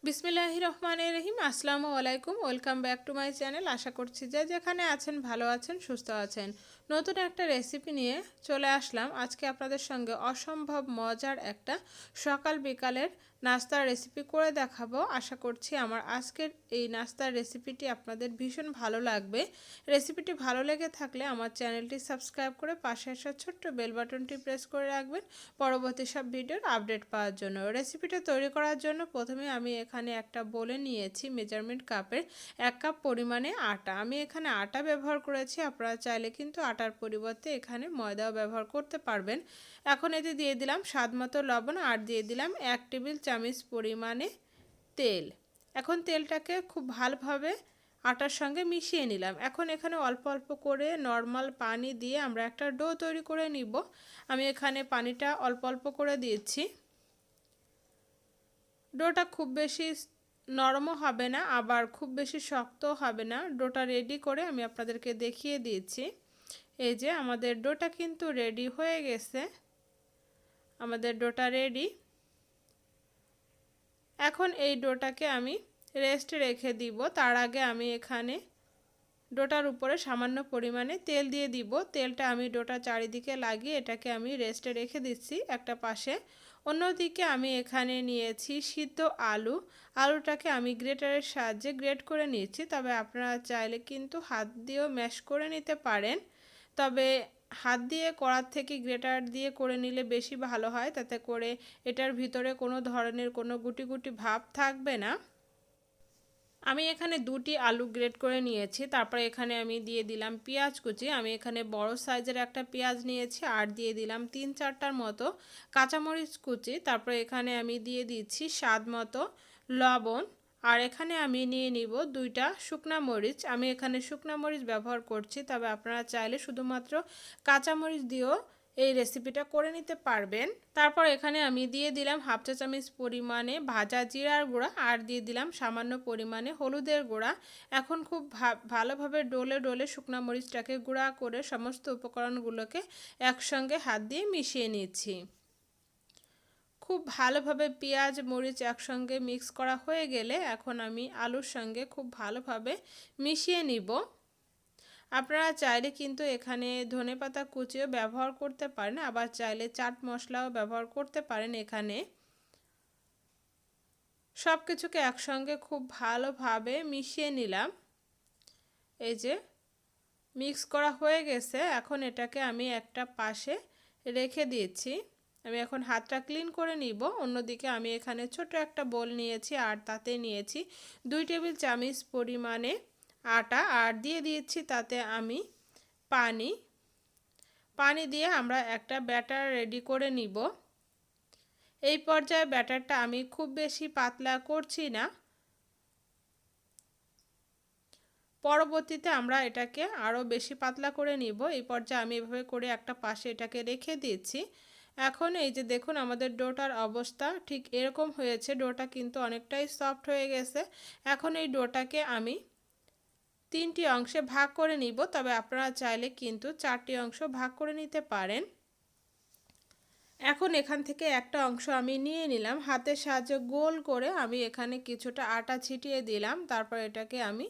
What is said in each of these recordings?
বিসমিল্লাহির রহমানির রহিম। আসসালামু আলাইকুম, welcome back to my channel. আশা করছি যে যেখানে আছেন ভালো আছেন, সুস্থ আছেন। নতুন একটা রেসিপি নিয়ে চলে আসলাম আজকে আপনাদের সঙ্গে। অসম্ভব মজার একটা সকাল বিকালের নাস্তার রেসিপি করে দেখাবো। আশা করছি আমার আজকের এই নাস্তার রেসিপিটি আপনাদের ভীষণ ভালো লাগবে। রেসিপিটি ভালো লেগে থাকলে আমার চ্যানেলটি সাবস্ক্রাইব করে পাশে আসা ছোট্ট বেল বাটনটি প্রেস করে রাখবেন পরবর্তী সব ভিডিওর আপডেট পাওয়ার জন্য। রেসিপিটা তৈরি করার জন্য প্রথমে আমি এখানে একটা বলে নিয়েছি মেজারমেন্ট কাপের 1 কাপ পরিমাণে আটা। আমি এখানে আটা ব্যবহার করেছি, আপনারা চাইলে কিন্তু আটার পরিবর্তে এখানে ময়দাও ব্যবহার করতে পারবেন। এখন এতে দিয়ে দিলাম স্বাদ মতো লবণ আর দিয়ে দিলাম 1 টেবিল চামচ পরিমাণে তেল। এখন তেলটাকে খুব ভালোভাবে আটার সঙ্গে মিশিয়ে নিলাম। এখন এখানে অল্প অল্প করে নর্মাল পানি দিয়ে আমরা একটা ডো তৈরি করে নিব। আমি এখানে পানিটা অল্প অল্প করে দিয়েছি। ডোটা খুব বেশি নরমও হবে না, আবার খুব বেশি শক্তও হবে না। ডোটা রেডি করে আমি আপনাদেরকে দেখিয়ে দিয়েছি। এই যে আমাদের ডোটা কিন্তু রেডি হয়ে গেছে। আমাদের ডোটা রেডি। এখন এই ডোটাকে আমি রেস্টে রেখে দিব। তার আগে আমি এখানে ডোটার উপরে সামান্য পরিমাণে তেল দিয়ে দিব। তেলটা আমি ডোটা চারিদিকে লাগিয়ে এটাকে আমি রেস্টে রেখে দিচ্ছি একটা পাশে। অন্যদিকে আমি এখানে নিয়েছি সিদ্ধ আলু। আলুটাকে আমি গ্রেটারের সাহায্যে গ্রেট করে নিয়েছি, তবে আপনারা চাইলে কিন্তু হাত দিয়েও ম্যাশ করে নিতে পারেন। তবে হাত দিয়ে করার থেকে গ্রেটার দিয়ে করে নিলে বেশি ভালো হয়, তাতে করে এটার ভিতরে কোনো ধরনের কোনো গুটি গুটি ভাব থাকবে না। আমি এখানে 2টি আলু গ্রেট করে নিয়েছি। তারপরে এখানে আমি দিয়ে দিলাম পেঁয়াজ কুচি। আমি এখানে বড় সাইজের একটা পেঁয়াজ নিয়েছি আর দিয়ে দিলাম 3-4টার মতো কাঁচামরিচ কুচি। তারপরে এখানে আমি দিয়ে দিচ্ছি স্বাদ মতো লবণ। আর এখানে আমি নিয়ে নিব 2টা শুকনা মরিচ। আমি এখানে শুকনা মরিচ ব্যবহার করছি, তবে আপনারা চাইলে শুধুমাত্র কাঁচামরিচ দিয়েও এই রেসিপিটা করে নিতে পারবেন। তারপর এখানে আমি দিয়ে দিলাম 1/2 চা চামচ পরিমাণে ভাজা জিরার গুঁড়া আর দিয়ে দিলাম সামান্য পরিমাণে হলুদের গুঁড়া। এখন খুব ভালোভাবে ডলে ডলে শুকনো মরিচটাকে গুঁড়া করে সমস্ত উপকরণগুলোকে একসঙ্গে হাত দিয়ে মিশিয়ে নিচ্ছি। খুব ভালোভাবে পেঁয়াজ মরিচ একসঙ্গে মিক্স করা হয়ে গেলে এখন আমি আলুর সঙ্গে খুব ভালোভাবে মিশিয়ে নিব। আপনারা চাইলে কিন্তু এখানে ধনেপাতা কুচিও ব্যবহার করতে পারেন, আবার চাইলে চাট মশলাও ব্যবহার করতে পারেন। এখানে সব কিছুকে একসঙ্গে খুব ভালোভাবে মিশিয়ে নিলাম। এই যে মিক্স করা হয়ে গেছে। এখন এটাকে আমি একটা পাশে রেখে দিয়েছি। আমি এখন হাতটা ক্লিন করে নিব। অন্যদিকে আমি এখানে ছোট একটা বোল নিয়েছি আর তাতে নিয়েছি 2 টেবিল চামচ পরিমাণে আটা আর দিয়ে দিয়েছি তাতে আমি পানি দিয়ে আমরা একটা ব্যাটার রেডি করে নিব। এই পর্যায়ে ব্যাটারটা আমি খুব বেশি পাতলা করছি না। পরবর্তীতে আমরা এটাকে আরও বেশি পাতলা করে নিব। এই পর্যায়ে আমি এভাবে করে একটা পাশে এটাকে রেখে দিয়েছি। এখন এই যে দেখুন আমাদের ডোটার অবস্থা ঠিক এরকম হয়েছে। ডোটা কিন্তু অনেকটাই সফট হয়ে গেছে। এখন এই ডোটাকে আমি 3টি অংশে ভাগ করে নিব, তবে আপনারা চাইলে কিন্তু 4টি অংশ ভাগ করে নিতে পারেন। এখন এখান থেকে একটা অংশ আমি নিয়ে নিলাম, হাতের সাহায্যে গোল করে আমি এখানে কিছুটা আটা ছিটিয়ে দিলাম। তারপর এটাকে আমি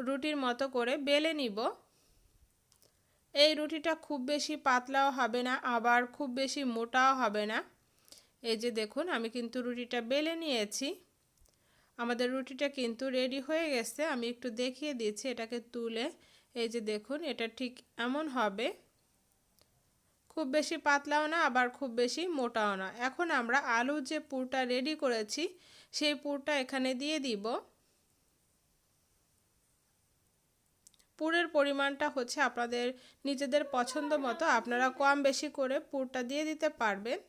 রুটির মতো করে বেলে নিব। এই রুটিটা খুব বেশি পাতলাও হবে না, আবার খুব বেশি মোটাও হবে না। এই যে দেখুন আমি কিন্তু রুটিটা বেলে নিয়েছি। আমাদের রুটিটা কিন্তু রেডি হয়ে গেছে। আমি একটু দেখিয়ে দিচ্ছি এটাকে তুলে। এই যে দেখুন এটা ঠিক এমন হবে, খুব বেশি পাতলাও না, আবার খুব বেশি মোটাও না। এখন আমরা আলু যে পুরটা রেডি করেছি সেই পুরটা এখানে দিয়ে দিব। পুরের পরিমাণটা হচ্ছে আপনাদের নিজেদের পছন্দ মতো, আপনারা কম বেশি করে পুরটা দিয়ে দিতে পারবেন।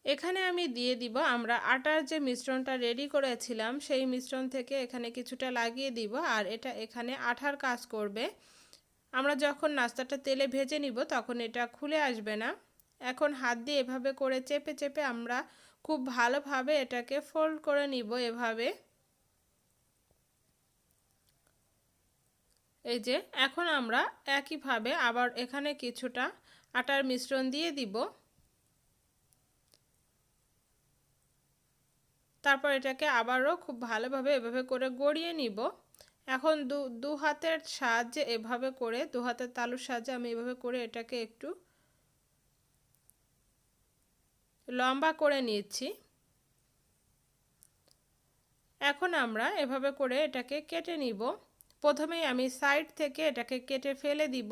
এখানে আমি দিয়ে দিব আমরা আটার যে মিশ্রণটা রেডি করেছিলাম সেই মিশ্রণ থেকে এখানে কিছুটা লাগিয়ে দিব, আর এটা এখানে আঠার কাজ করবে। আমরা যখন নাস্তাটা তেলে ভেজে নিব তখন এটা খুলে আসবে না। এখন হাত দিয়ে এভাবে করে চেপে চেপে আমরা খুব ভালোভাবে এটাকে ফোল্ড করে নিব এভাবে। এই যে এখন আমরা একইভাবে আবার এখানে কিছুটা আটার মিশ্রণ দিয়ে দিব। তারপর এটাকে আবারও খুব ভালোভাবে এভাবে করে গড়িয়ে নিব। এখন দু হাতের সাহায্যে এভাবে করে, দু হাতের তালুর সাহায্যে আমি এভাবে করে এটাকে একটু লম্বা করে নিচ্ছি। এখন আমরা এভাবে করে এটাকে কেটে নিব। প্রথমেই আমি সাইড থেকে এটাকে কেটে ফেলে দিব,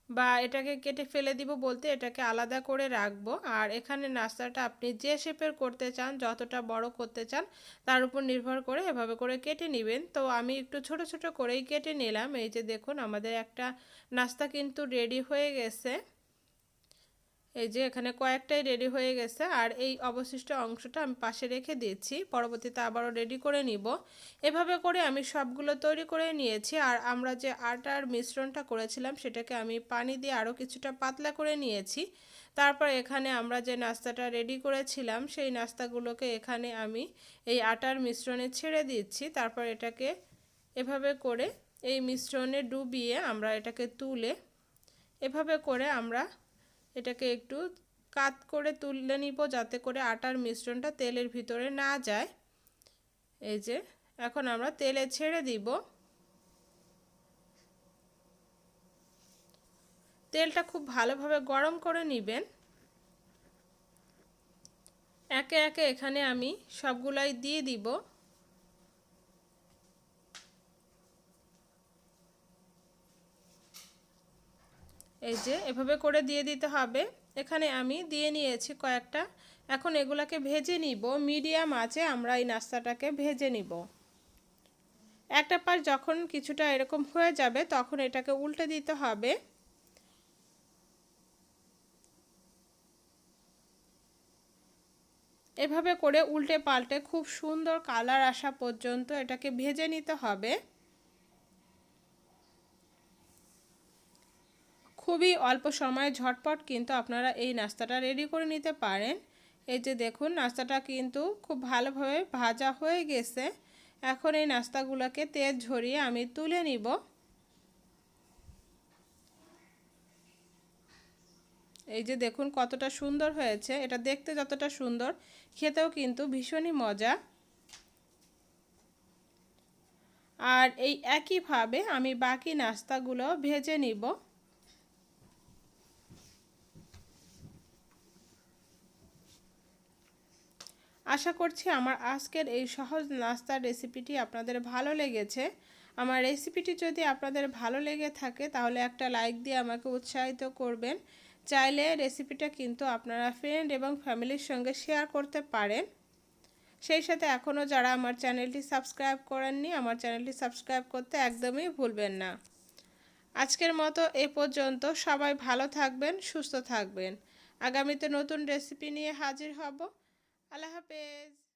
বা এটাকে কেটে ফেলে দিব বলতে এটাকে আলাদা করে রাখবো। আর এখানে নাস্তাটা আপনি যে শেপের করতে চান, যতটা বড় করতে চান তার উপর নির্ভর করে এভাবে করে কেটে নেবেন। তো আমি একটু ছোট ছোট করেই কেটে নিলাম। এই যে দেখুন আমাদের একটা নাস্তা কিন্তু রেডি হয়ে গেছে। এই যে এখানে কয়েকটাই রেডি হয়ে গেছে, আর এই অবশিষ্ট অংশটা আমি পাশে রেখে দিয়েছি, পরবর্তীতে আবারও রেডি করে নিব। এভাবে করে আমি সবগুলো তৈরি করে নিয়েছি। আর আমরা যে আটার মিশ্রণটা করেছিলাম সেটাকে আমি পানি দিয়ে আরও কিছুটা পাতলা করে নিয়েছি। তারপর এখানে আমরা যে নাস্তাটা রেডি করেছিলাম সেই নাস্তাগুলোকে এখানে আমি এই আটার মিশ্রণে ছেড়ে দিচ্ছি। তারপর এটাকে এভাবে করে এই মিশ্রণে ডুবিয়ে আমরা এটাকে তুলে এভাবে করে আমরা এটাকে একটু কাত করে তুলে নিব, যাতে করে আটার মিশ্রণটা তেলের ভিতরে না যায়। এই যে এখন আমরা তেলে ছেড়ে দিব। তেলটা খুব ভালোভাবে গরম করে নেবেন। একে একে এখানে আমি সবগুলাই দিয়ে দিব। এই যে এভাবে করে দিয়ে দিতে হবে। এখানে আমি দিয়ে নিয়েছি কয়েকটা। এখন এগুলাকে ভেজে নিব। মিডিয়াম আঁচে আমরা এই নাস্তাটাকে ভেজে নিব। একটা পাশ যখন কিছুটা এরকম হয়ে যাবে তখন এটাকে উল্টে দিতে হবে। এভাবে করে উল্টে পাল্টে খুব সুন্দর কালার আসা পর্যন্ত এটাকে ভেজে নিতে হবে। খুবই অল্প সময়ে ঝটপট কিন্তু আপনারা এই নাস্তাটা রেডি করে নিতে পারেন। এই যে দেখুন নাস্তাটা কিন্তু খুব ভালোভাবে ভাজা হয়ে গেছে। এখন এই নাস্তাগুলোকে তেল ঝরিয়ে আমি তুলে নিব। এই যে দেখুন কতটা সুন্দর হয়েছে। এটা দেখতে যতটা সুন্দর, খেতেও কিন্তু ভীষণই মজা। আর এই একইভাবে আমি বাকি নাস্তাগুলো ভেজে নিব। আশা করছি আমার আজকের এই সহজ নাস্তার রেসিপিটি আপনাদের ভালো লেগেছে। আমার রেসিপিটি যদি আপনাদের ভালো লেগে থাকে তাহলে একটা লাইক দিয়ে আমাকে উৎসাহিত করবেন। চাইলে রেসিপিটা কিন্তু আপনারা ফ্রেন্ড এবং ফ্যামিলির সঙ্গে শেয়ার করতে পারেন। সেই সাথে এখনও যারা আমার চ্যানেলটি সাবস্ক্রাইব করেননি, আমার চ্যানেলটি সাবস্ক্রাইব করতে একদমই ভুলবেন না। আজকের মতো এ পর্যন্ত। সবাই ভালো থাকবেন, সুস্থ থাকবেন। আগামীতে নতুন রেসিপি নিয়ে হাজির হব। আল্লাহ হাফেজ।